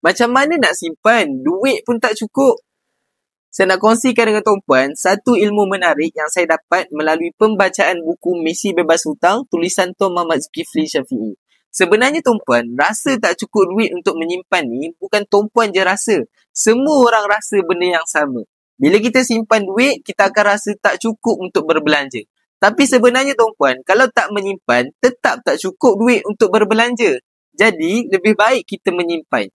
Macam mana nak simpan? Duit pun tak cukup. Saya nak kongsikan dengan tuan-puan satu ilmu menarik yang saya dapat melalui pembacaan buku Misi Bebas Hutang tulisan Tuan Muhammad Zulkifli Syafi'i. Sebenarnya tuan-puan, rasa tak cukup duit untuk menyimpan ni bukan tuan-puan je rasa. Semua orang rasa benda yang sama. Bila kita simpan duit, kita akan rasa tak cukup untuk berbelanja. Tapi sebenarnya tuan-puan, kalau tak menyimpan, tetap tak cukup duit untuk berbelanja. Jadi, lebih baik kita menyimpan.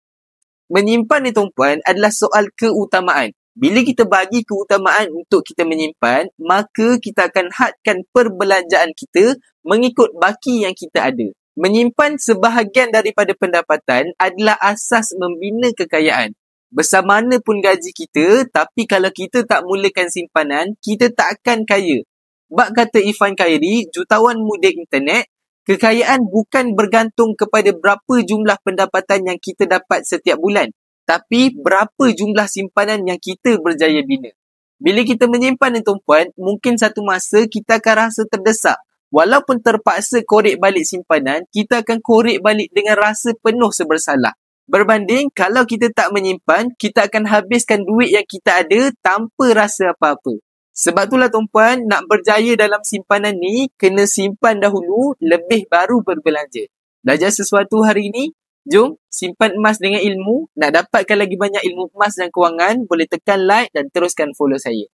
Menyimpan ni tuan-puan adalah soal keutamaan. Bila kita bagi keutamaan untuk kita menyimpan, maka kita akan hadkan perbelanjaan kita mengikut baki yang kita ada. Menyimpan sebahagian daripada pendapatan adalah asas membina kekayaan. Besar mana pun gaji kita, tapi kalau kita tak mulakan simpanan, kita tak akan kaya. Bak kata Irfan Khairi, jutawan muda internet, kekayaan bukan bergantung kepada berapa jumlah pendapatan yang kita dapat setiap bulan, tapi berapa jumlah simpanan yang kita berjaya bina. Bila kita menyimpan ni tuan-puan, mungkin satu masa kita akan rasa terdesak. Walaupun terpaksa korek balik simpanan, kita akan korek balik dengan rasa penuh sebersalah. Berbanding kalau kita tak menyimpan, kita akan habiskan duit yang kita ada tanpa rasa apa-apa. Sebab itulah tuan-puan, nak berjaya dalam simpanan ni, kena simpan dahulu, lebih baru berbelanja. Belajar sesuatu hari ini? Jom, simpan emas dengan ilmu. Nak dapatkan lagi banyak ilmu emas dan kewangan, boleh tekan like dan teruskan follow saya.